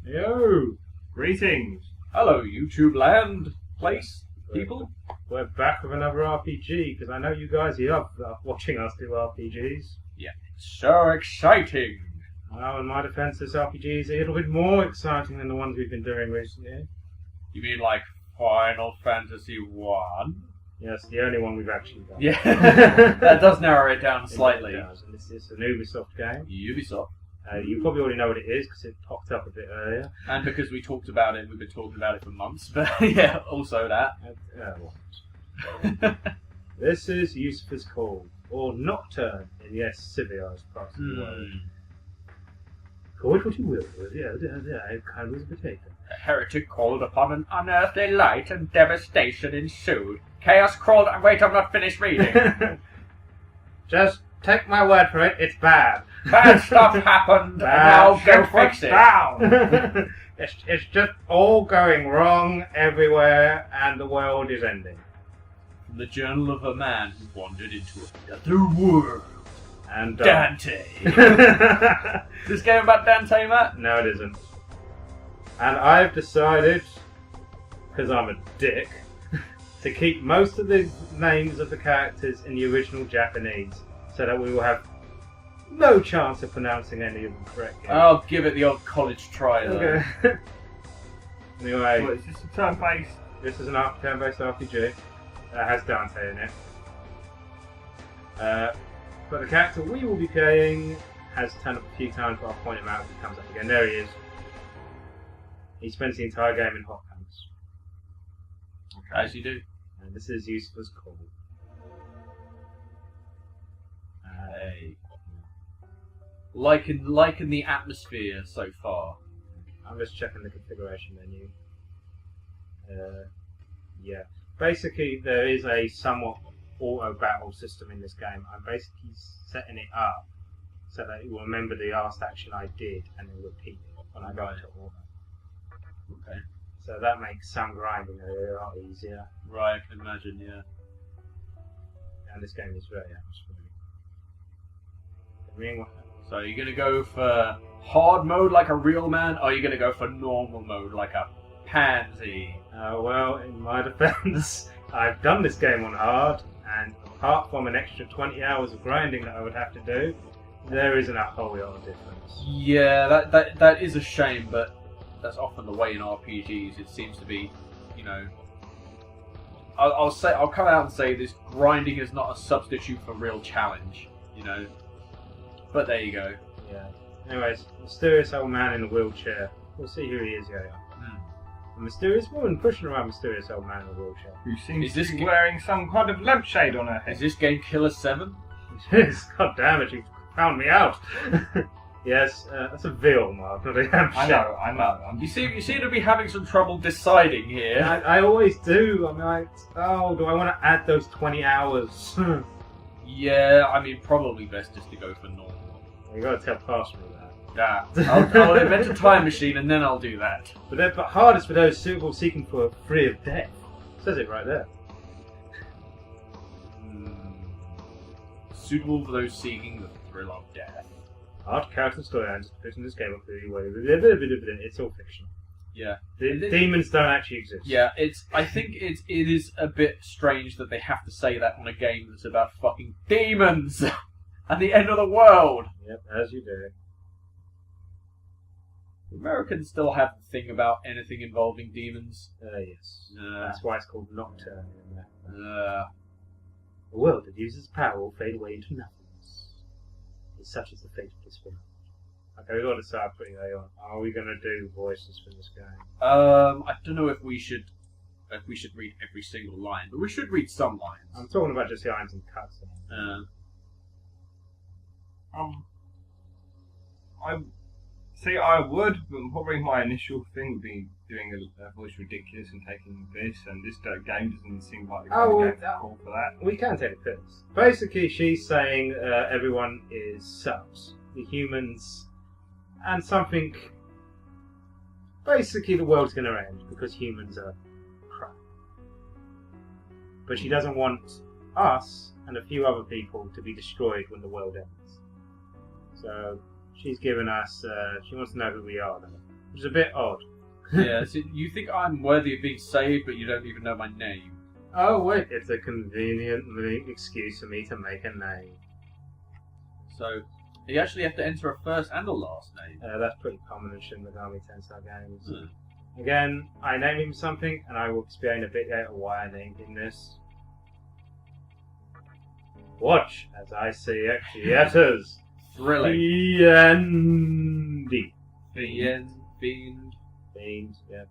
Yo! Greetings. Hello, YouTube land, place, people. We're back with another RPG, because I know you guys love watching us do RPGs. Yeah, it's so exciting. Well, in my defense, this RPG is a little bit more exciting than the ones we've been doing recently. You mean like Final Fantasy 1? Yes, the only one we've actually done. Yeah, that does narrow it down slightly. It does, and this is an Ubisoft game. Ubisoft. You probably already know what it is, because it popped up a bit earlier. And because we talked about it, we've been talking about it for months, but yeah, also that. This is Lucifer's Call, or Nocturne in the civilized parts of the world. Call it what you will, I was a potato. A heretic called upon an unearthly light and devastation ensued. Chaos crawled... Wait, I'm not finished reading. Just take my word for it, it's bad. Bad stuff happened, and now go fix it. Down. It's just all going wrong everywhere, and the world is ending. From the journal of a man who wandered into another world. And Dante. Is this game about Dante, Matt? No, it isn't. And I've decided, because I'm a dick, to keep most of the names of the characters in the original Japanese, so that we will have no chance of pronouncing any of them correctly. I'll give it the old college try, though. Okay. Anyway, What, is this a turn-based? this is an turn-based RPG that has Dante in it. But the character we will be playing has turned up a few times, but I'll point him out if he comes up again. There he is. He spends the entire game in hot pants. Okay. As you do. And this is Lucifer's Call. Hey. Liken the atmosphere so far. I'm just checking the configuration menu. Yeah. Basically, there is a somewhat auto battle system in this game. I'm basically setting it up so that it will remember the last action I did and then repeat it when I go into auto. Okay. So that makes some grinding a lot easier. Right, I can imagine, yeah. And this game is very atmospheric. So you're going to go for hard mode like a real man, or are you going to go for normal mode like a pansy? Well, in my defense, I've done this game on hard, and apart from an extra 20 hours of grinding that I would have to do, there isn't a whole lot of difference. Yeah, that is a shame, but that's often the way in RPGs. It seems to be, you know. I'll come out and say this: grinding is not a substitute for real challenge, you know. But there you go. Yeah. Anyways, mysterious old man in a wheelchair. We'll see who he is, yeah. A mysterious woman pushing around a mysterious old man in a wheelchair. Who seems to be wearing some kind of lampshade on her head. Is this game Killer 7? God damn it, you found me out. Yes, that's a veil mark, not a lampshade. I know. You seem to be having some trouble deciding here. I always do. I'm like, oh, do I want to add those 20 hours? Yeah, I mean, probably best just to go for normal. You gotta tell past me Yeah, I'll invent a time machine and then I'll do that. But hardest for those suitable seeking for free of death. It says it right there. Suitable for those seeking the thrill of death. Art, character, storylines depicting this game up the way. It's all fiction. Yeah. Demons don't actually exist. Yeah, I think it is a bit strange that they have to say that on a game that's about fucking demons and the end of the world. Yep, as you do. Americans still have the thing about anything involving demons. Yes. That's why it's called Nocturne. Uh, A world that uses power will fade away into nothingness. It's such as the fate of this world. Okay, we've got to start pretty early on. Are we going to do voices for this game? I don't know if we should read every single line, but we should read some lines. I'm talking about just the lines and cuts. I would, but probably my initial thing would be doing a voice ridiculous and taking this, and this game doesn't seem like the kind of game to call for that. We can take this. Basically, she's saying everyone is subs. The humans, and something. Basically, the world's going to end because humans are crap. But she doesn't want us and a few other people to be destroyed when the world ends. So she's given us. She wants to know who we are, though. which is a bit odd. Yeah, so you think I'm worthy of being saved, but you don't even know my name. Oh wait, it's a convenient excuse for me to make a name. So, you actually have to enter a first and a last name. That's pretty common in Shin Megami Tensei games. Hmm. Again, I name him something, and I will explain a bit later why I named him this. Watch as I say Exietas. Thrilling. Fiend. Fiend. Fiend, yeah.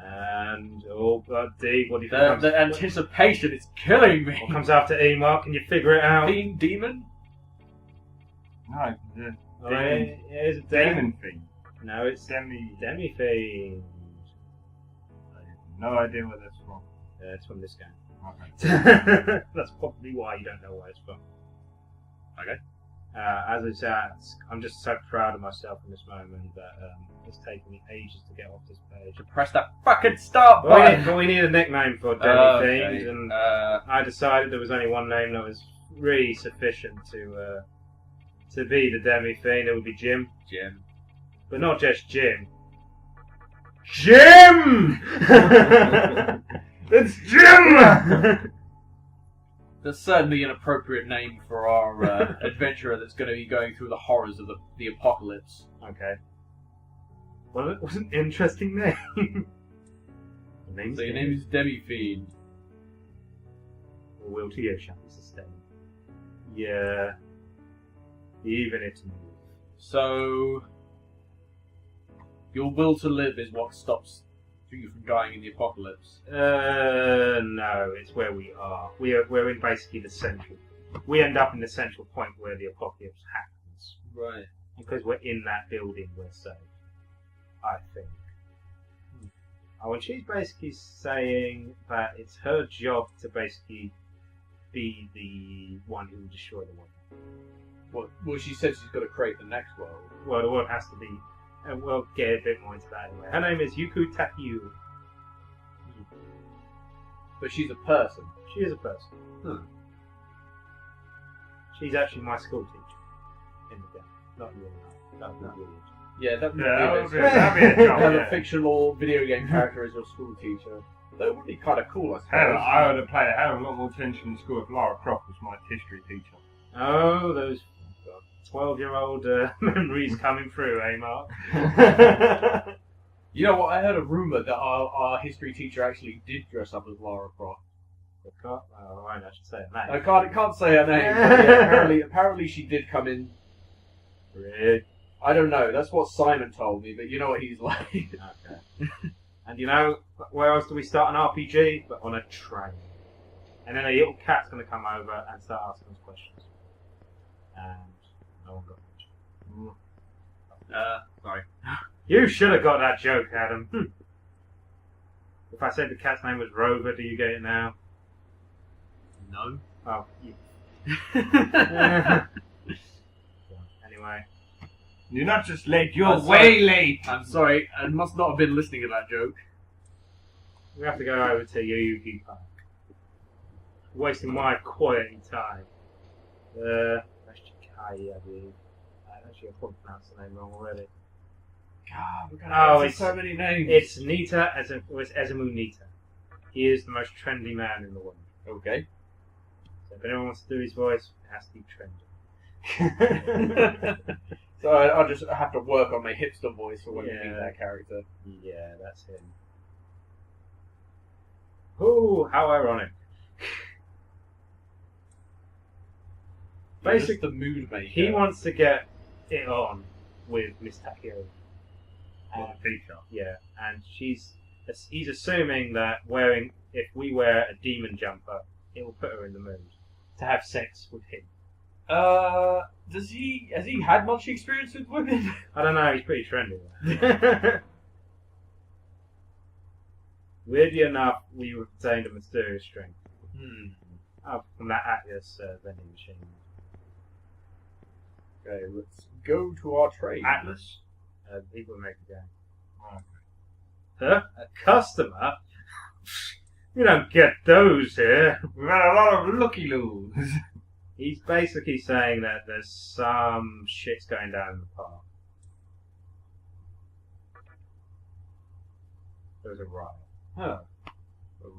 And, oh god, D, what do you think? The anticipation is killing me. What comes after E, Mark? Can you figure it out? Fiend Demon? No, the Oh, it is a demon. demon thing. No, it's Demi Fiend. I have no idea where that's from. It's from this game. Okay. That's probably why you don't know where it's from. Okay. As I said, I'm just so proud of myself in this moment that it's taken me ages to get off this page. Press that fucking start button! But we need a nickname for Demi Okay. Fiend, and I decided there was only one name that was really sufficient to be the Demi Fiend. It would be Jim. Jim. But not just Jim. Jim! It's Jim! That's certainly an appropriate name for our adventurer that's going to be going through the horrors of the apocalypse. Okay. Well, it was an interesting name. So your name is Demi Fiend. Will to you shall be sustained. Yeah. Even it to move. So your will to live is what stops you from dying in the apocalypse. No, it's where we are. We're in basically the central. We end up in the central point where the apocalypse happens. Right. Because we're in that building, we're safe. I think. Oh, and she's basically saying that it's her job to basically be the one who will destroy the world. Well, she said she's got to create the next world. Well, the world has to be. And we'll get a bit more into that anyway. Her name is Yuku Takiyu. But she's a person. She is a person. She's actually my school teacher in the game. Not you and I. That would be weird. Yeah, that would That'd be be a job, have yeah. a fictional video game character as your school teacher. That would be kind of cool, I Hell, suppose. I would have played a hell of a lot more attention in school if Lara Croft was my history teacher. Oh, those 12-year-old memories coming through, eh, Mark? You know what? I heard a rumor that our history teacher actually did dress up as Lara Croft. Oh, right, I should say her name. I can't say her name. But yeah, apparently she did come in. Really? I don't know. That's what Simon told me, but you know what he's like. Okay. And you know, where else do we start an RPG? But on a train. And then a little cat's going to come over and start asking us questions. And no one got it. Sorry. You should have got that joke, Adam. If I said the cat's name was Rover, do you get it now? No. Oh, you... Anyway. You're not just late, you're I'm way sorry. late! I'm sorry. I must not have been listening to that joke. We have to go over to Yuyuki Park. Wasting my quality time. That's Chikai, I believe. Actually, I probably pronounced the name wrong already. God, we're Oh, gonna it's- so many names. It's Nita, it's Ezumu Nita. He is the most trendy man in the world. Okay. So if anyone wants to do his voice, it has to be trendy. So I'll just have to work on my hipster voice for when you Yeah. meet that character. Yeah, that's him. Ooh, how ironic. Just Basically, the mood maker. he wants to get it on with Miss Takio. Well, the teacher. Yeah, and he's assuming that if we wear a demon jumper, it will put her in the mood to have sex with him. has he had much experience with women? I don't know, he's pretty trendy. Weirdly enough, we obtained a mysterious strength from that Atlas vending machine. Okay, let's go to our trade. Atlas? People who make the game. Huh? A customer? We don't get those here. We've had a lot of looky-loos. He's basically saying that there's some shit's going down in the park. There was a riot. Huh.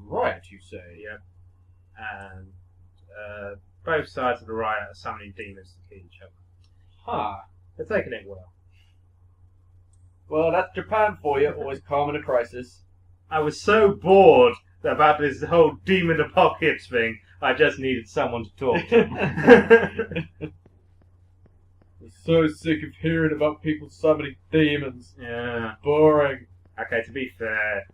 Right, you say? Yep. And both sides of the riot are summoning demons to kill each other. Huh. They're taking it well. Well, that's Japan for you. Always calm in a crisis. I was so bored about this whole demon apocalypse thing, I just needed someone to talk to. I'm so sick of hearing about people summoning demons. Yeah. Boring. Okay, to be fair,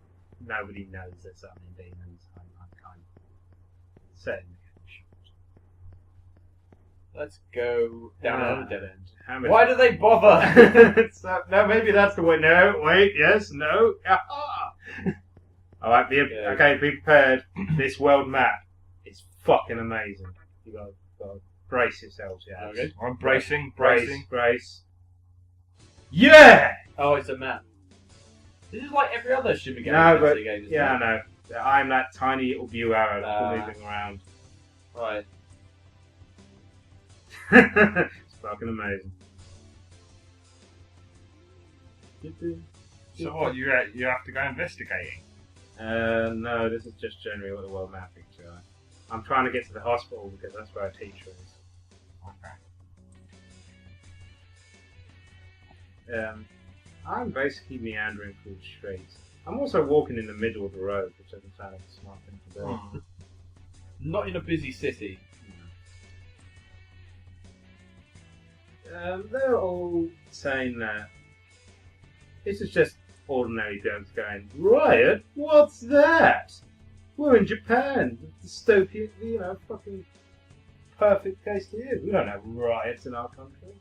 nobody knows they're summoning demons. I'm kind of saying. Let's go down another dead end. How many- Why do they bother? So, no, maybe that's the way. No, wait, yes, no. Aha! Alright, okay, be prepared. This world map is fucking amazing. You gotta brace yourselves, yeah. Okay. I'm bracing. Brace. Yeah! Oh, it's a map. This is like every other Shin Megami No, but Tensei game, isn't yeah, I it? know. I'm that tiny little view arrow moving around. Right. It's fucking amazing. So what? You have to go investigating. No, this is just generally what the world mapping is. I'm trying to get to the hospital because that's where our teacher is. Okay. I'm basically meandering through the streets. I'm also walking in the middle of the road, which doesn't sound like a smart thing to do. Not in a busy city. They're all saying that this is just ordinary girls going, riot? What's that? We're in Japan. Dystopian, fucking perfect case to live. We don't have riots in our country.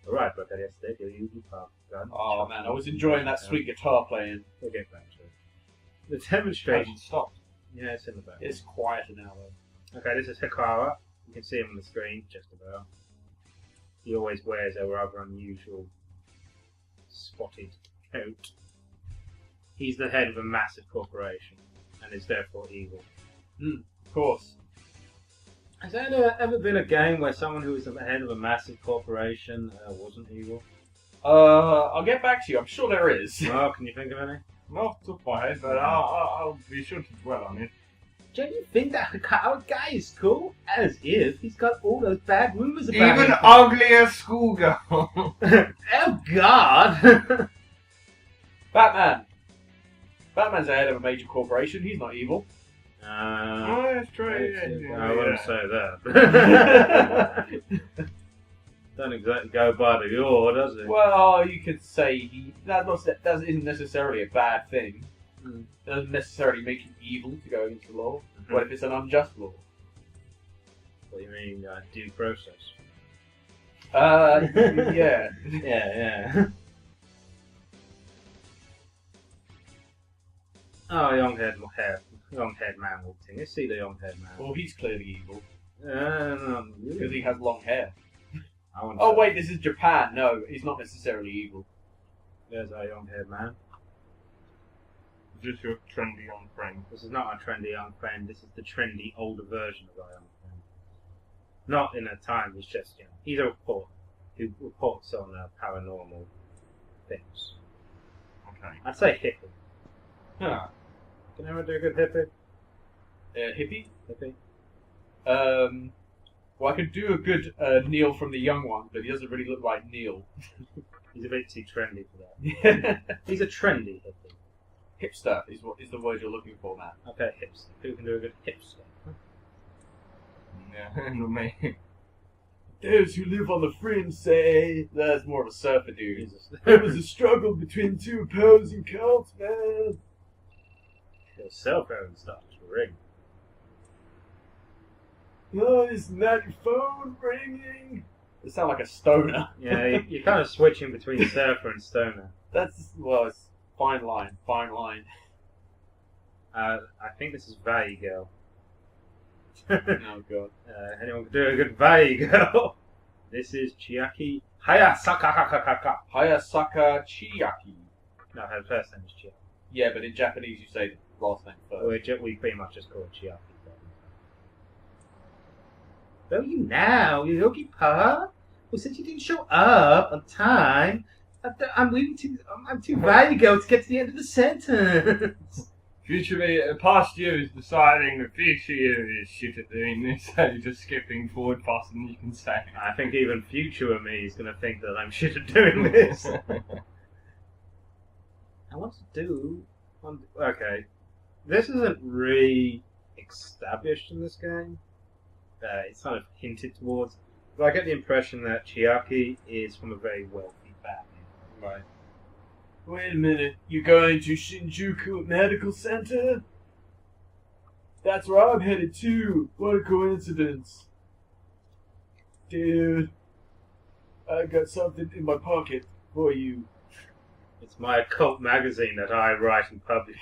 Alright, but yesterday, you park gun. Oh man, I was enjoying that sweet guitar playing. We'll get back to it. The demonstration Hasn't stopped. Yeah, it's in the back. It's quieter now though. Okay, this is Hikara. You can see him on the screen, just about. He always wears a rather unusual spotted coat. He's the head of a massive corporation and is therefore evil. Of course. Has there ever been a game where someone who was the head of a massive corporation wasn't evil? I'll get back to you. I'm sure there is. Oh, can you think of any? Not off the top of my head, but I'll be sure to dwell on it. Don't you think that Hikara guy is cool? As if he's got all those bad rumors about Even him. uglier schoolgirl. Oh God! Batman. Batman's the head of a major corporation. He's not evil. Oh, that's true. I wouldn't say that. Don't exactly go by the law, does it? Well, you could say that isn't necessarily a bad thing. It doesn't necessarily make you evil to go against the law. What if it's an unjust law? What do you mean, due process? Yeah. Yeah. Oh, young-haired man walked in. Let's see the young-haired man. Well, he's clearly evil Because he has long hair. I wouldn't Oh say- wait, this is Japan. No, he's not necessarily evil. There's our young-haired man. Is this your trendy young friend? This is not our trendy young friend. This is the trendy older version of our young friend. Not in a time. He's just, he's a reporter who reports on paranormal things. Okay. I'd say hippie. Huh. Can anyone do a good hippie? Hippie? Hippie? Well, I could do a good Neil from the Young One, but he doesn't really look like Neil. He's a bit too trendy for that. He's a trendy hippie. Hipster is the word you're looking for, man. Okay, hipster. Who can do a good hipster? Yeah, not me. Those who live on the fringe say that's more of a surfer dude. Jesus. It was a struggle between two opposing cults, man. Your cell phone starts to ring. Oh, isn't that your phone ringing? It sounds like a stoner. Yeah, you're kind of switching between surfer and stoner. It's fine line. I think this is Valley Girl. Oh god. Anyone can do a good Valley Girl? This is Chiaki Hayasaka. Hayasaka Chiaki. No, her first name is Chiaki. Yeah, but in Japanese you say the last name first. We pretty much just call it Chiaki. Don't you now, you yogi pa? Well, since you didn't show up on time, I'm too vague to get to the end of the sentence. Future me, past you is deciding the future you is shit at doing this, so you're just skipping forward faster than you can say. I think even future me is going to think that I'm shit at doing this. I want to do... Okay. This isn't really established in this game. It's kind of hinted towards. But I get the impression that Chiaki is from a very wealthy family. Right. Wait a minute, you going to Shinjuku Medical Center? That's where I'm headed too. What a coincidence. Dude, I got something in my pocket for you. It's my occult magazine that I write and publish.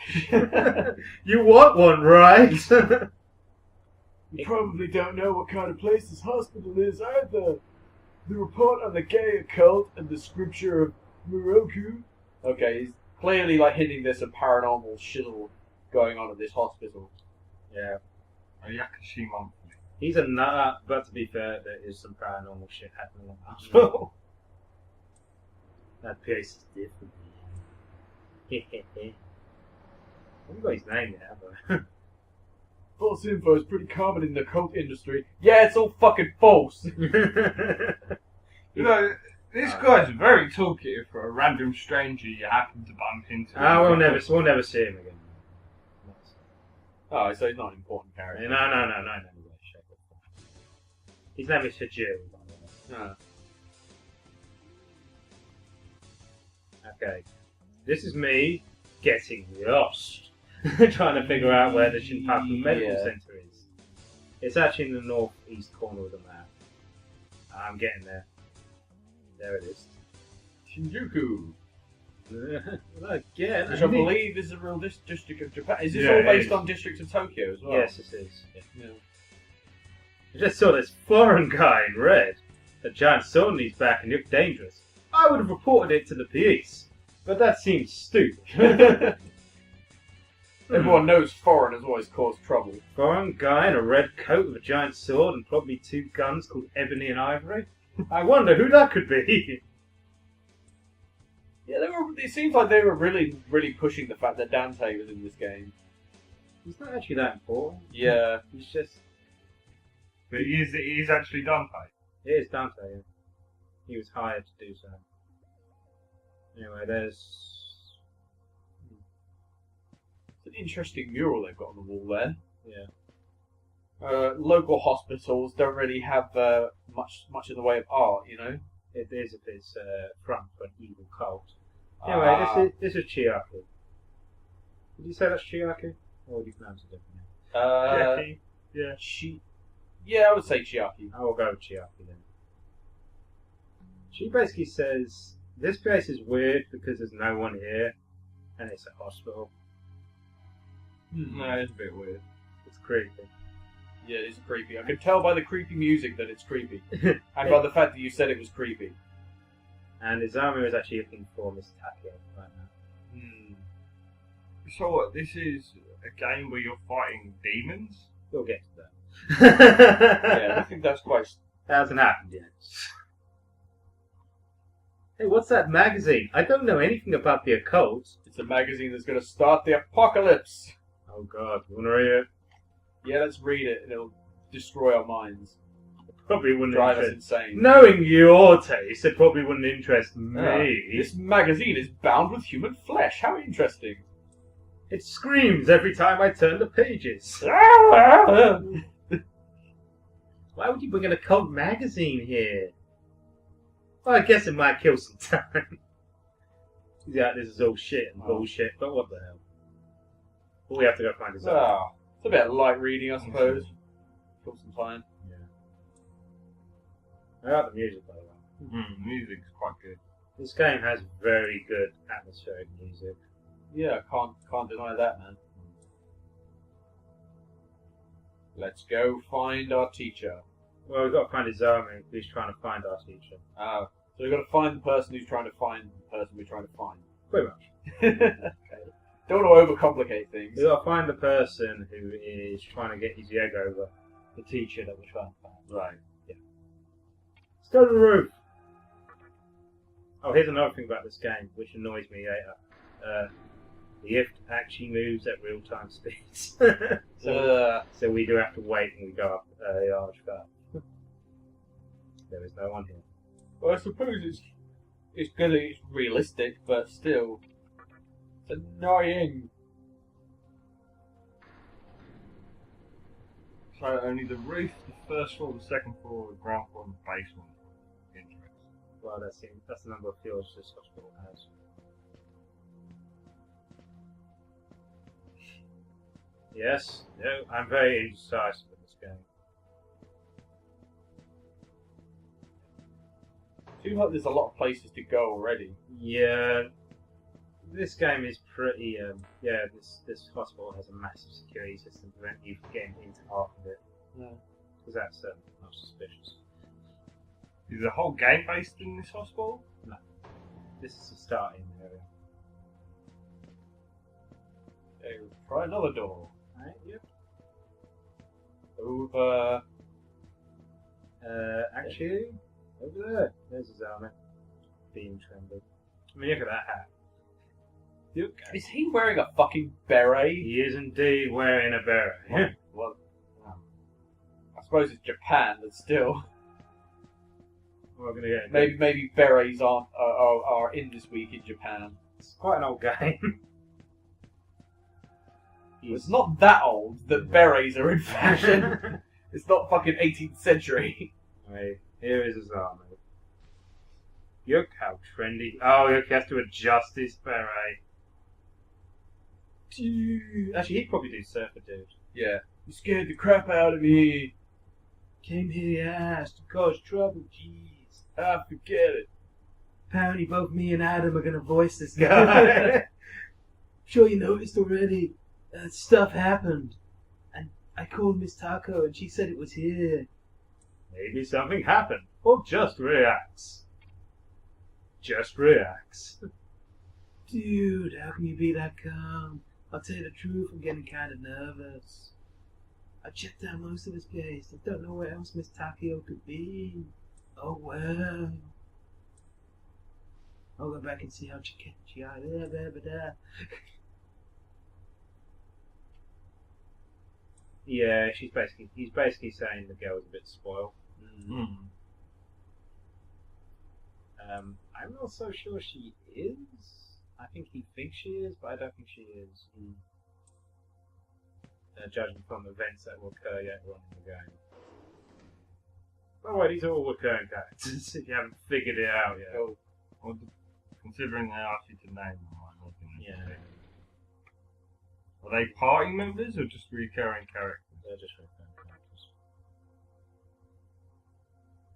You want one, right? You probably don't know what kind of place this hospital is either. The report on the gay occult and the scripture of Muroku. Okay, he's clearly like hinting there's some paranormal shizzle going on at this hospital. Yeah. A Yakushi monthly. He's a nut, but to be fair, there is some paranormal shit happening in the hospital. That place is different. I haven't got his name yet, have I? False info is pretty common in the cult industry. Yeah, it's all fucking false. You know, this guy's very talkative for a random stranger you happen to bump into. We'll never see him again. Oh, so he's not an important character. No. His name is Hajiri, by the way. Okay. This is me getting lost. Trying to figure out where the Shinpaku Medical Center is. It's actually in the northeast corner of the map. I'm getting there. There it is. Shinjuku. Again. Which I believe is a real district of Japan. Is this all based on districts of Tokyo as well? Yes, it is. Yeah. I just saw this foreign guy in red. A giant sword on his back and looked dangerous. I would have reported it to the police, but that seems stupid. Everyone knows foreigners always cause trouble. Foreign guy in a red coat with a giant sword and probably 2 guns called Ebony and Ivory? I wonder who that could be. Yeah, it seems like they were really, really pushing the fact that Dante was in this game. He's not actually that important. Yeah. He's just... But he is actually Dante. It is Dante, yeah. He was hired to do so. Anyway, there's... It's an interesting mural they've got on the wall there. Yeah. Local hospitals don't really have much in the way of art, you know? It is if it's front for an evil cult. Anyway, this is Chiaki. Did you say that's Chiaki? Or would you pronounce it differently? Chiaki? Yeah, I would say Chiaki. I will go with Chiaki then. She basically says, this place is weird because there's no one here, and it's a hospital. No, it's a bit weird. It's creepy. Yeah, it's creepy. I could tell by the creepy music that it's creepy. And by the fact that you said it was creepy. And Izami is actually looking for Miss Takio right now. So what, this is a game where you're fighting demons? We'll get to that. Yeah, I think that's quite... That hasn't happened yet. Hey, what's that magazine? I don't know anything about the occult. It's a magazine that's going to start the apocalypse. Oh god, you want to read it? Yeah, let's read it and it'll destroy our minds. Probably wouldn't Drive us interest... insane. Knowing your taste, it probably wouldn't interest me. This magazine is bound with human flesh. How interesting. It screams every time I turn the pages. Why would you bring an occult magazine here? Well, I guess it might kill some time. Yeah, this is all shit and bullshit, but what the hell? But we have to go find his own. It's a bit of light reading, I suppose. Kill some time. I like the music, by the way. Music's quite good. This game has very good atmospheric music. Yeah, can't deny that, man. Let's go find our teacher. Well, we've got to find Izami, who's trying to find our teacher. So we've got to find the person who's trying to find the person we're trying to find. Pretty much. Okay. Don't want to overcomplicate things. We've got to find the person who is trying to get his egg over the teacher that we're trying to find. Right. Let's go to the roof. Oh, here's another thing about this game, which annoys me later. The lift actually moves at real-time speeds. So we do have to wait and we go up a large path. There is no one here. Well, I suppose it's good that it's realistic, but still, it's annoying. So only the roof, the first floor, the second floor, the ground floor, and the basement. Interesting. Well, that's the number of floors this hospital has. Yes, no, I'm very indecisive with this game. Seems like there's a lot of places to go already. Yeah, this game is pretty. This hospital has a massive security system to prevent you from getting into half of it. Yeah. Because that's not suspicious. Is the whole game based in this hospital? No, this is the starting area. Okay, try another door. Right, yep. Over. Actually, over there. There's his armor. Being trembled. I mean, look at that hat. Look. Is he wearing a fucking beret? He is indeed wearing a beret. Well, I suppose it's Japan, but still. We're gonna get Maybe berets are in this week in Japan. It's quite an old game. It's not that old that berets are in fashion. It's not fucking 18th century. Right, here is his armor. Look how trendy. Oh, look, he has to adjust his beret. Dude. Actually, he'd probably do Surfer Dude. Yeah. You scared the crap out of me. Came here, he asked, to cause trouble, jeez. Ah, forget it. Apparently both me and Adam are gonna voice this guy. Sure you noticed already. Stuff happened. And I called Miss Taco and she said it was here. Maybe something happened. Or just reacts. Just reacts. Dude, how can you be that calm? I'll tell you the truth, I'm getting kind of nervous. I checked out most of this place. I don't know where else Miss Takio could be. Oh well. I'll go back and see how she are. Yeah, he's basically saying the girl's a bit spoiled. Mm. I'm not so sure she is. I think he thinks she is, but I don't think she is. Judging from events that will occur later on in the game. By the way, these are all recurring characters, if you haven't figured it out yet. Oh, well, considering they asked you to name them, I don't think that's Yeah. it. Are they party members or just recurring characters? They're just recurring characters.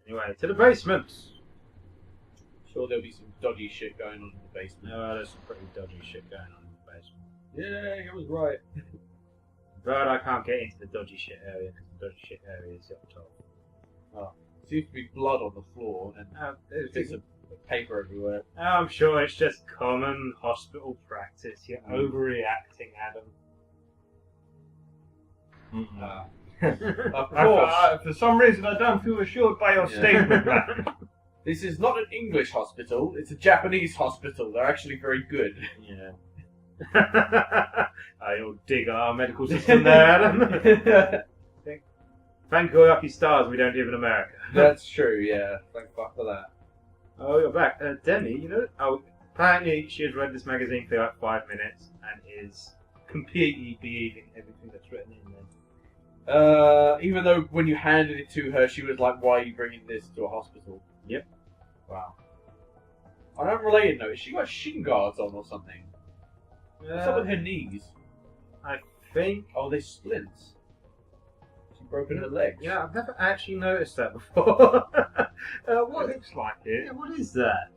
Anyway, to the basement! Sure, there'll be some dodgy shit going on in the basement. No, there's some pretty dodgy shit going on in the basement. Yeah, I was right. But I can't get into the dodgy shit area because the dodgy shit area is up top. Seems to be blood on the floor and There's bits of paper everywhere. I'm sure it's just common hospital practice. You're overreacting, Adam. Of course. For some reason, I don't feel assured by your statement. This is not an English hospital, it's a Japanese hospital. They're actually very good. Yeah. You'll dig our medical system there, Adam. Thank your lucky stars we don't live in America. That's true, yeah. Thank fuck for that. Oh, you're back. Demi, you know... Oh, apparently she has read this magazine for like 5 minutes and is completely believing everything that's written in there. Even though when you handed it to her, she was like, why are you bringing this to a hospital? Yep. Wow. On an unrelated note, she got shin guards on or something. What's up with her knees? I think... Oh, they splints. She's broken her legs. Yeah, I've never actually noticed that before. What looks like it? Yeah, what is that?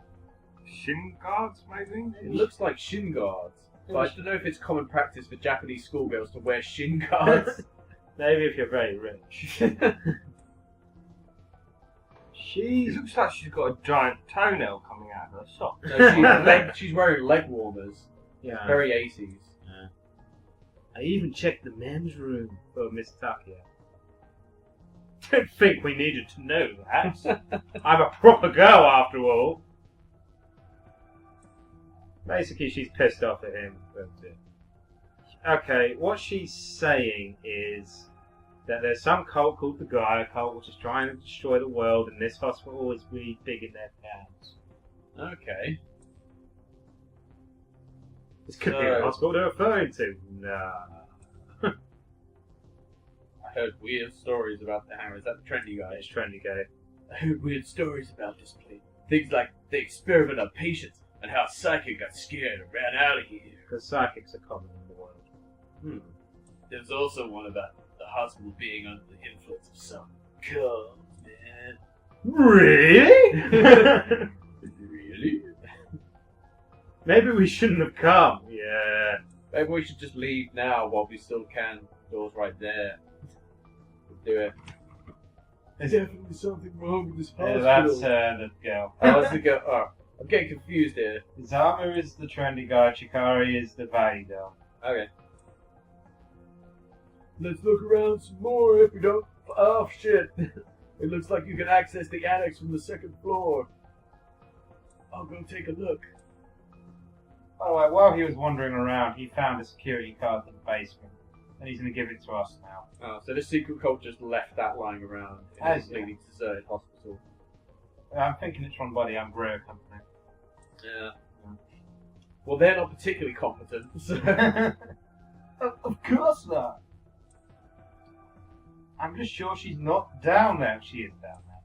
Shin guards, maybe? It looks like shin guards. But I don't know if it's common practice for Japanese schoolgirls to wear shin guards. Maybe if you're very rich. It looks like she's got a giant toenail coming out of her sock. No, she's wearing leg warmers. Yeah. Very 80s. Yeah. I even checked the men's room for Miss Takia. Don't think we needed to know that. I'm a proper girl after all. Basically, she's pissed off at him. But, okay, what she's saying is that there's some cult called the Gaia cult which is trying to destroy the world, and this hospital is really big in their towns. Okay. This could be the hospital they're referring to. Nah. I heard weird stories about the hammer. Is that the trendy guy? It's trendy guy. I heard weird stories about this place. Things like they experiment on patients and how a psychic got scared and ran out of here. Because psychics are common in the world. There's also one about the hospital being under the influence of some cult, man. Really? Really? Maybe we shouldn't have come. Yeah. Maybe we should just leave now while we still can. The door's right there. Do it. There's definitely something wrong with this hospital. That's the girl. Oh, that's the girl. Oh, I'm getting confused here. Zama is the trendy guy, Chikari is the valley girl. Okay. Let's look around some more if we don't... Oh, shit. It looks like you can access the annex from the second floor. I'll go take a look. By the way, while he was wandering around, he found a security card in the basement. And he's going to give it to us now. Oh, so this secret cult just left that lying around in a completely deserted hospital. I'm thinking it's run by the Umbrella Company. Yeah. Well, they're not particularly competent, so... Of course not. I'm just sure she's not down there. She is down there.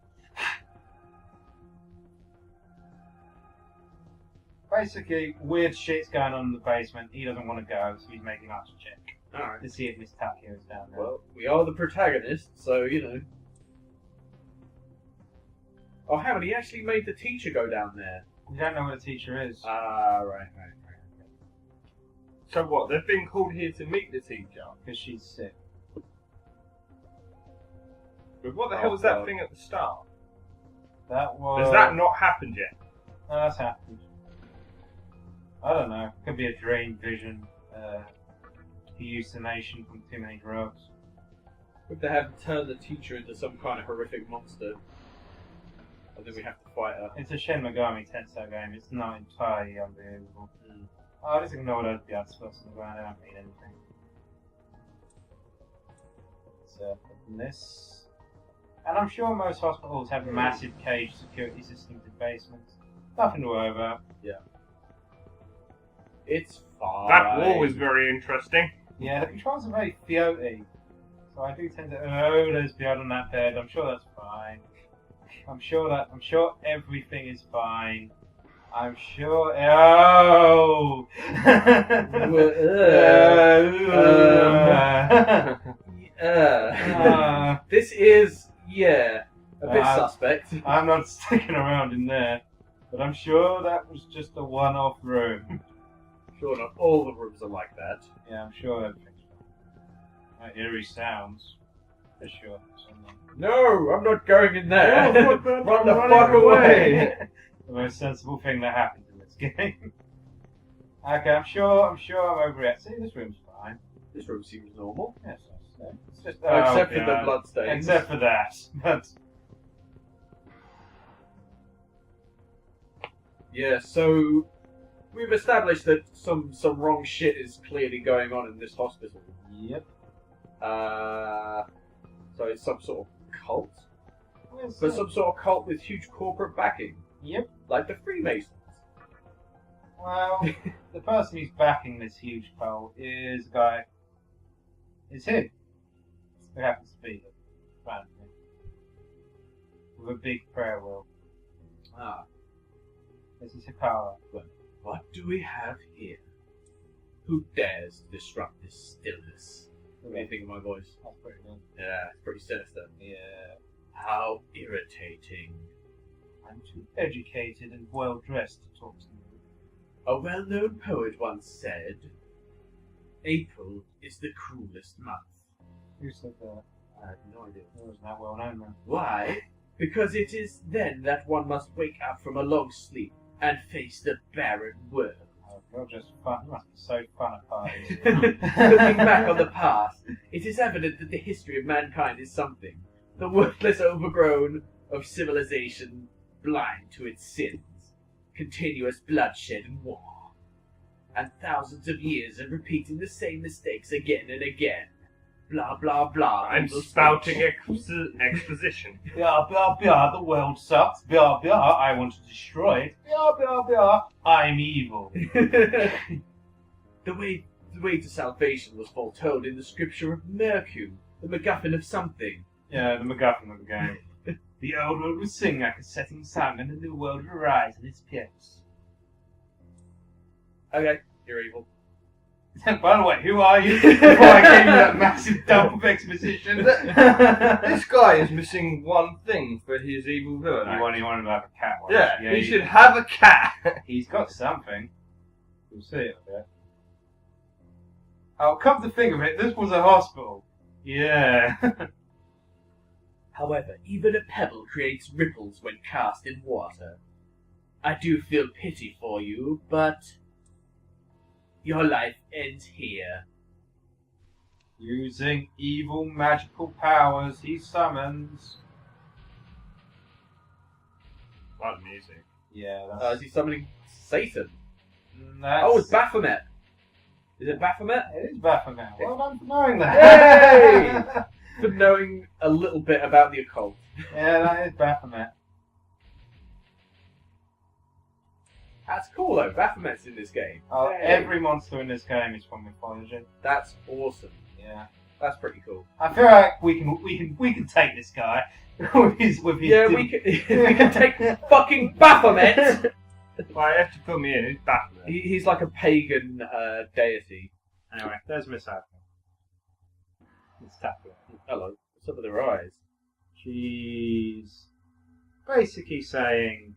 Basically, weird shit's going on in the basement. He doesn't want to go, so he's making us check. Alright. To see if Miss Takio is down there. Well, we are the protagonists, so, you know. Oh, hang on, he actually made the teacher go down there. You don't know what a teacher is. Right. So what? They've been called here to meet the teacher. Because she's sick. But what the hell was that thing at the start? That was... Has that not happened yet? No, that's happened. I don't know. Could be a dream, vision, hallucination from too many drugs. Would they have turned the teacher into some kind of horrific monster? And then we have to fight her. It's a Shin Megami Tensei game. It's not entirely unbelievable. Oh, just ignore those blood spots on the ground. They don't mean anything. So, this. And I'm sure most hospitals have massive cage security systems in basements. Nothing to worry about. Yeah. It's fine. That wall is very interesting. Yeah, the controls are very floaty. So I do tend to... Oh, there's blood on that bed. I'm sure that's fine. I'm sure everything is fine. I'm sure... Oh! This is, a bit suspect. I'm not sticking around in there. But I'm sure that was just a one-off room. Sure, not all the rooms are like that. Yeah, I'm sure everything's fine. Eerie sounds. For sure. No, I'm not going in there. Oh, Run the fuck away. The most sensible thing that happens in this game. Okay, I'm sure I'm overreacting. See, this room's fine. This room seems normal. Yes, it's just Except for the bloodstains. Except for that. But yeah, so we've established that some wrong shit is clearly going on in this hospital. Yep. So it's some sort of cult? But But some sort of cult with huge corporate backing. Yep. Like the Freemasons. Well, the person who's backing this huge cult is a guy. It's him. Who happens to be the fan thing. With a big prayer wheel. Ah. This is Hikara. What do we have here? Who dares to disrupt this stillness? What do you think of my voice? That's pretty good. Yeah, it's pretty sinister. Yeah. How irritating. I'm too educated and well dressed to talk to you. A well-known poet once said, April is the cruelest month. Who said that? I have no idea. It wasn't that well known then. Why? Because it is then that one must wake up from a long sleep and face the barren world. Oh, you're just fun. You must be so fun at parties. Looking back on the past, it is evident that the history of mankind is something. The worthless overgrown of civilization, blind to its sins. Continuous bloodshed and war. and thousands of years of repeating the same mistakes again and again. Blah, blah, blah. I'm Evil spouting speech. exposition. Blah, blah, blah, the world sucks. Blah, blah, I want to destroy it. Blah, blah, blah, I'm evil. The way to salvation was foretold in the scripture of Mercury, the MacGuffin of something. Yeah, the MacGuffin of the game. The old world will sing like a setting sun, and the new world will rise in its place. Okay, you're evil. By the way, who are you? Before I gave you that massive dump of exposition. This guy is missing one thing for his evil villain. You wanted to have a cat one. Yeah, he should have a cat. He's got something. We'll see it there. Oh, come to think of it, this was a hospital. Yeah. However, even a pebble creates ripples when cast in water. I do feel pity for you, but your life ends here. Using evil magical powers he summons. What music? Yeah, that's... Is he summoning Satan? that's... Oh, it's Baphomet. Is it Baphomet? It is Baphomet. Well done for knowing that. Yay! For knowing a little bit about the occult. Yeah, that is Baphomet. That's cool though, Baphomet's in this game. Oh, Hey. every monster in this game is from mythology. That's awesome. Yeah. That's pretty cool. I feel like we can take this guy with his Yeah, we can take fucking Baphomet! Well, you have to put me in. Who's Baphomet? He's like a pagan deity. Anyway, there's Miss Adler. Miss Tapper. Hello. What's up with her eyes? She's basically saying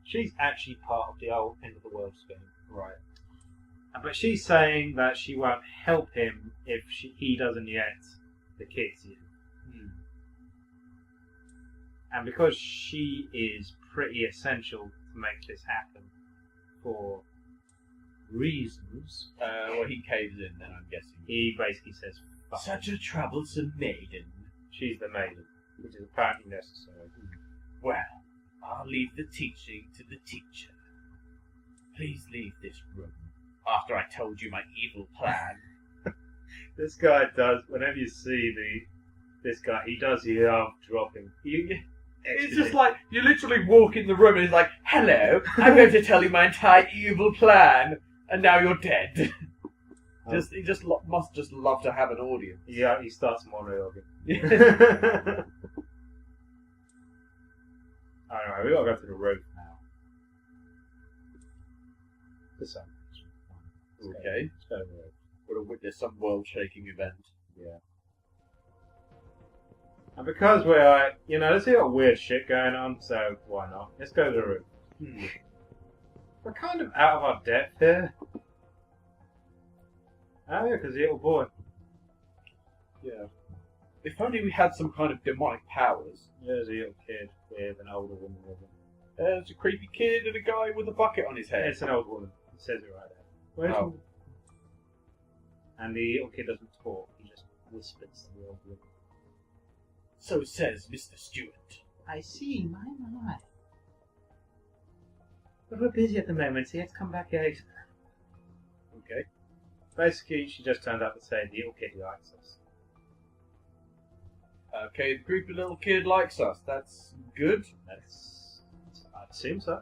she's actually part of the old end of the world scheme. Right. But she's saying that she won't help him if he doesn't get the kids yet. And because she is pretty essential to make this happen for reasons, Well, he caves in then, I'm guessing. he basically says, fuck Such it. a troublesome maiden. She's the maiden, which is apparently necessary. Well, I'll leave the teaching to the teacher. Please leave this room after I told you my evil plan. This guy does, whenever you see this guy, he does love dropping. It's just like, you literally walk in the room and he's like, hello, I'm going to tell you my entire evil plan, and now you're dead. He must just love to have an audience. Yeah, he starts monologuing. Alright, we gotta go to the roof now. For some reason. Okay. Let's go to the roof. Would have witnessed some world-shaking event. Yeah. And because we're, there's a lot of weird shit going on, so why not? Let's go to the roof. We're kind of out of our depth here. Oh yeah, because the little boy. Yeah. If only we had some kind of demonic powers. There's a little kid with an older woman with him. There's a creepy kid and a guy with a bucket on his head. It's an old woman. It says it right there. Where's Oh. And the little kid doesn't talk. He just whispers to the old woman. So says Mr. Stewart. I see. My. But we're busy at the moment, so you have to come back later. Okay. Basically, she just turned up to say the little kid likes us. Okay, the creepy little kid likes us. That's good. I'd assume so.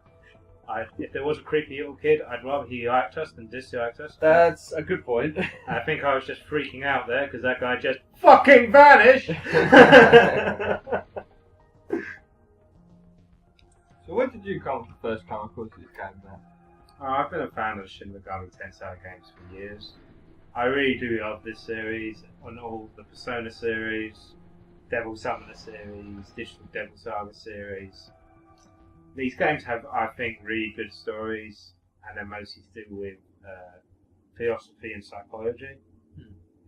If there was a creepy little kid, I'd rather he liked us than disliked us. That's a good point. I think I was just freaking out there because that guy just fucking vanished! So when did you come the first time across this game then? I've been a fan of Shin Megami Tensei games for years. I really do love this series, on all the Persona series, Devil Summoner series, Digital Devil Saga series. These games have, I think, really good stories, and they're mostly to do with philosophy and psychology.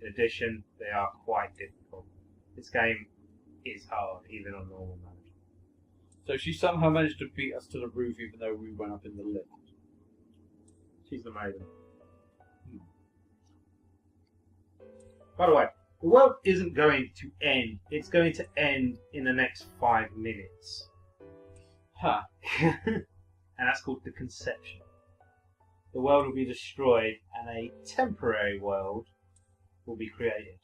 In addition, they are quite difficult. This game is hard, even on normal mode. So she somehow managed to beat us to the roof even though we went up in the lift. She's the maiden. By the way, the world isn't going to end. It's going to end in the next 5 minutes. Huh. and that's called the conception. The world will be destroyed, and a temporary world will be created.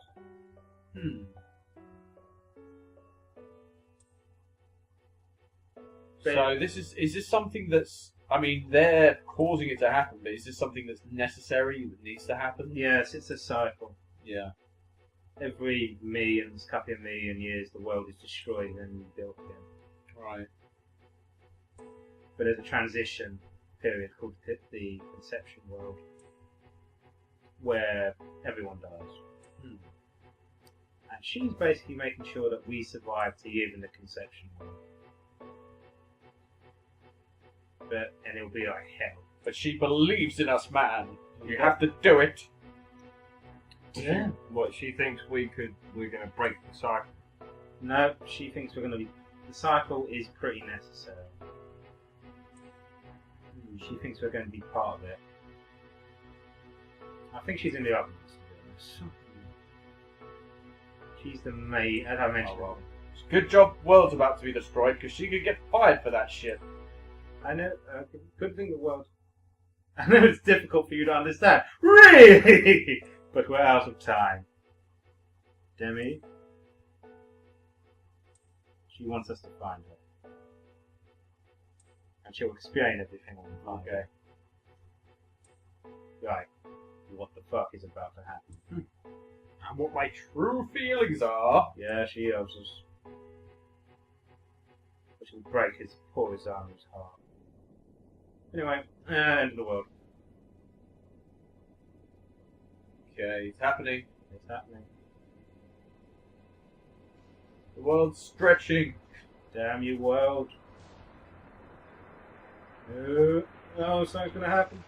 So is this something that's, I mean, they're causing it to happen, but is this something that's necessary, that needs to happen? Yes, it's a cycle. Yeah. Every couple of million years, the world is destroyed and then rebuilt again. Right. But there's a transition period called the conception world, where everyone dies. And she's basically making sure that we survive to live in the conception world. And it'll be like hell. But she believes in us, man. You have to do it. Yeah. What, she thinks we're going to break the cycle? No, she thinks we're going to be... The cycle is pretty necessary. She thinks we're going to be part of it. I think she's in the others, to be honest. She's the maid, as I mentioned. Oh, well. It's a good job world's about to be destroyed, because she could get fired for that shit. I know, good thing the world... I know it's difficult for you to understand. Really? But we're out of time. Demi? She wants us to find her. And she'll explain everything on the fly. Okay. Like, what the fuck is about to happen. And what my true feelings are. Yeah, she loves us. Which will break his poor Izana's heart. Anyway, end of the world. Okay, it's happening. It's happening. The world's stretching. Damn you, world. No, something's gonna happen.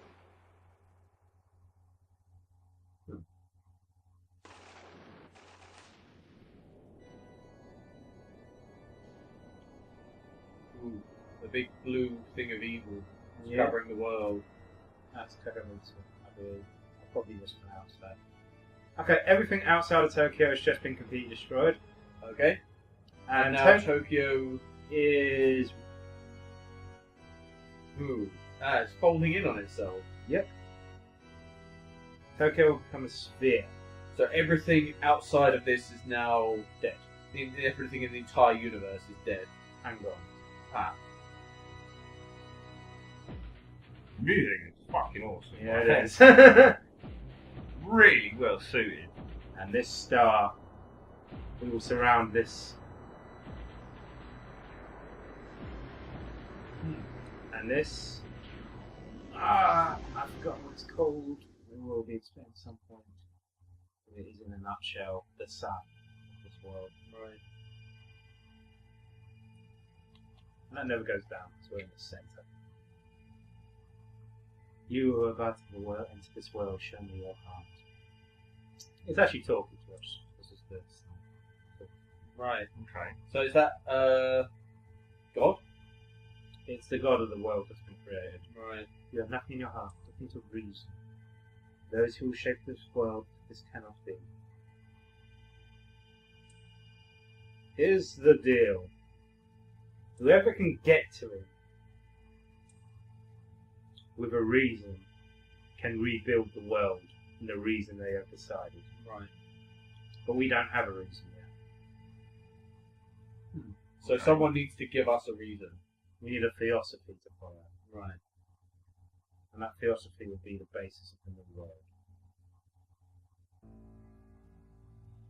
Ooh, the big blue thing of evil Yeah. covering the world. That's Kakamitsu, I believe. I probably mispronounced that. Okay, everything outside of Tokyo has just been completely destroyed. Okay. And now Tokyo Tokyo is... Ooh. It's folding in on itself. Yep. Tokyo will become a sphere. So everything outside of this is now Dead. Everything in the entire universe is dead. And gone. Ah. Music is fucking awesome. Yeah, it is. Really well suited. And this star, we will surround this. And this. I forgot what it's called. We will be explained at some point. It is in a nutshell the sun of this world. Right. And that never goes down, so we're in the centre. You who are about to enter this world, show me your heart. It's actually talking to us. This is the sun. Right. Okay. So is that God? It's the god of the world that's been created. Right. You have nothing in your heart, nothing to reason. Those who will shape this world, this cannot be. Here's the deal. Whoever can get to it with a reason can rebuild the world in the reason they have decided. Right. But we don't have a reason yet. So someone needs to give us a reason. We need a philosophy to follow. Right. And that philosophy would be the basis of the new world.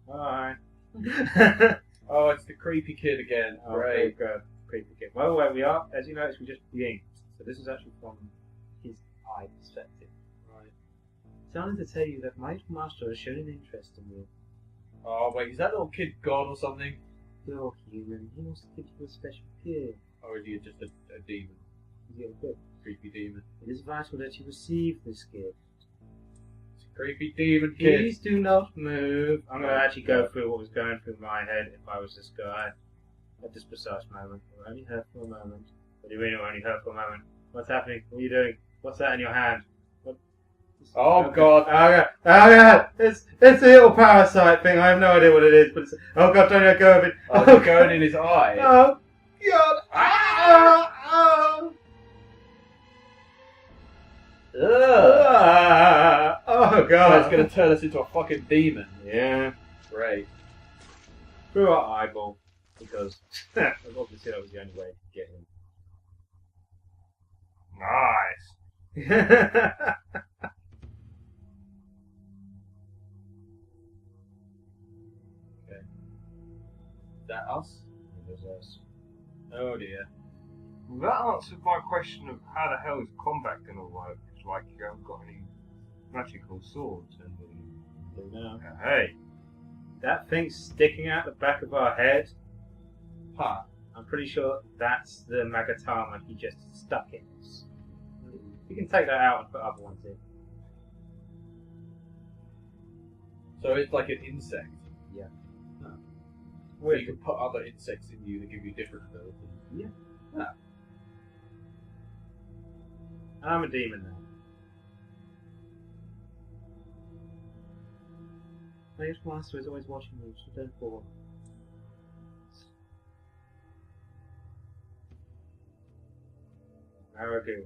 Bye. Oh, it's the creepy kid again. Oh, Great. good. Creepy kid. Well, where we are, as you notice, we just blinked. So this is actually from his eye perspective. Right. So I wanted to tell you that my little master has shown an interest in you. Oh wait, is that little kid God or something? You're human. He wants to give you a special gift. Or is he just a demon? You're good. Creepy demon. It is vital that you receive this gift. It's a creepy demon kid. Please do not move. I'm going to actually go through what was going through my head if I was this guy at this precise moment. It only hurt for a moment. What do you mean it only hurt for a moment? What's happening? What are you doing? What's that in your hand? What? Oh God! Oh God! It's a little parasite thing. I have no idea what it is, but it's... Oh God, don't let go of it. Oh, it's going in his eye. Oh God! Ah! Oh! Oh god! So it's going to turn us into a fucking demon. Yeah. Great. Through our eyeball. Because obviously that was the only way to get Nice. him. Is that us? It was us. Oh dear. Well, that answered my question of how the hell is combat going to work. It's like you haven't got any magical swords. And No. hey, That thing sticking out the back of our head, Huh. I'm pretty sure that's the Magatama he just stuck in us. You can take that out and put other ones in. So it's like an insect. Yeah. Where you can put other insects in you to give you different abilities. Yeah. Ah. And I'm a demon now. Slave's master is always watching me, so don't fall. Maragu.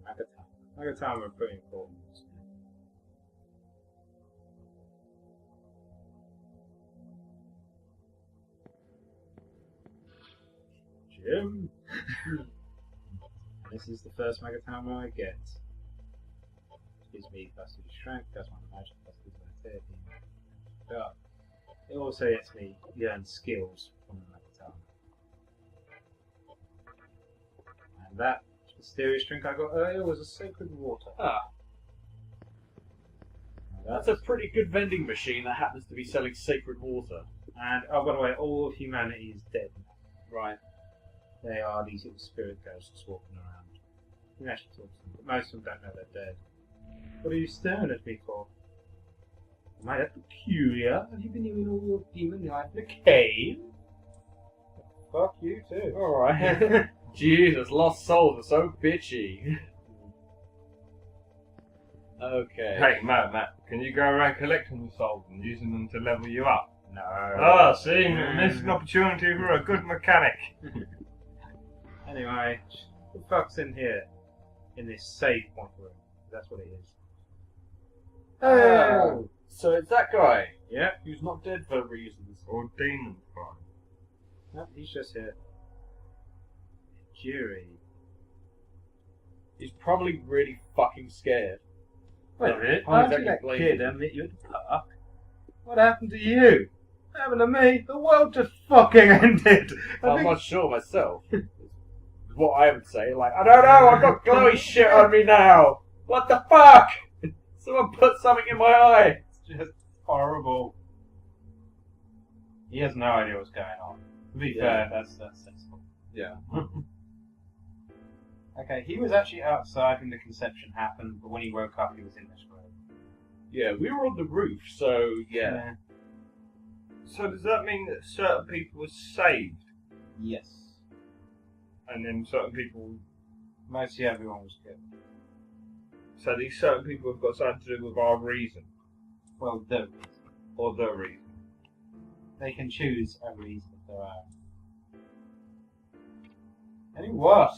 Magatama. Magatama are pretty important. Jim. This is the first Magatama I get. Gives me plus 2 strength, plus 1 magic, plus 2 13. But it also lets me learn skills from the Magatama. And that mysterious drink I got earlier was a sacred water. Ah. That's a pretty good vending machine that happens to be selling sacred water. And oh, by the way, all of humanity is dead now. Right. They are these little spirit ghosts walking around. You can actually talk to them, but most of them don't know they're dead. What are you staring at me for? Am I that peculiar? Have you been living all your demon life in a cave? Fuck you too. Alright. Jesus, lost souls are so bitchy. Okay. hey, Matt, can you go around collecting the souls and using them to level you up? No. Ah, see, missed an opportunity for a good mechanic. Anyway, what the fuck's in here? In this save point room. That's what it is. Oh, so it's that guy. Yeah. Who's not dead for reasons. Or demon fire. No, he's just here. Jury. He's probably really fucking scared. Wait a minute. I'm Aren't you exactly that blaming kid I him. met you at the park? What happened to you? What happened to me? The world just fucking ended. I'm not sure myself. Is what I would say. Like, I don't know, I've got glowy shit on me now. What the fuck? Someone put something in my eye. It's just horrible. He has no idea what's going on. To be Yeah. fair, that's sensible. Yeah. Okay, he was actually outside when the conception happened, but when he woke up, he was in this room. Yeah, we were on the roof, so yeah. So does that mean that certain people were saved, Yes. and then certain people... Mostly everyone was killed. So these certain people have got something to do with our reason, Well, the reason. or the reason. They can choose a reason of their own. Any what?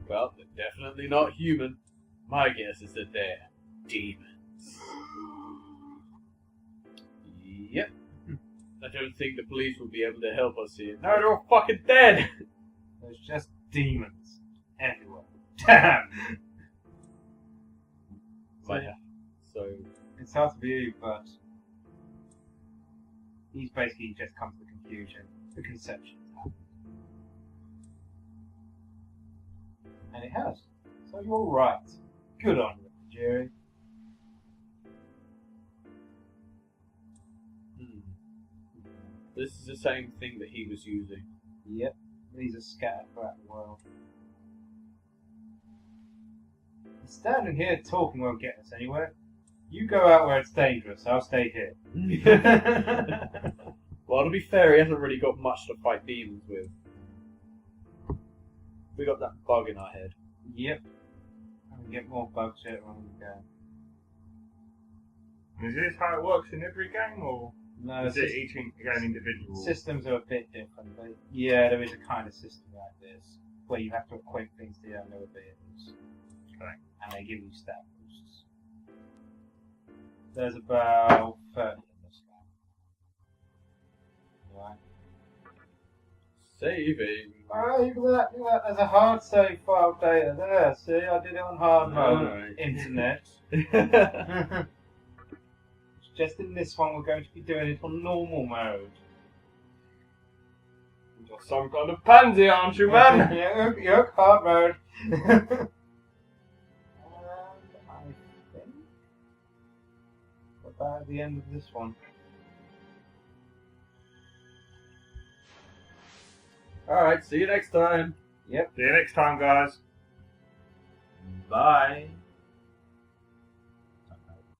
Well, they're definitely not human. My guess is that they're demons. Yep. I don't think the police will be able to help us here. No, they're all fucking dead! There's just demons everywhere. Damn! So, It's hard to believe, but he's basically just come to the conclusion the conception happened. And it has. So you're right. Good on you, Jerry. this is the same thing that he was using. Yep. These are scattered throughout the world. Standing here talking won't get us anywhere. You go out where it's dangerous, I'll stay here. Well, to be fair, he hasn't really got much to fight demons with. We got that bug in our head. Yep. And we get more bugs here when we go. Is this how it works in every game, or No, is it each game individual? systems are a bit different. But yeah, there is a kind of system like this. where you have to equip things to your newer vehicles. Okay. And they give you stat boosts. There's about 30 in this game. Right. Saving. Oh, look at that, look at that. There's a hard save file data there. See, I did it on hard mode. Alright. Internet. Just in this one, we're going to be doing it on normal mode. You're some kind of pansy, aren't you, man? Yep, hard mode. And I think we're about at the end of this one. Alright, see you next time. Yep. See you next time, guys. Bye.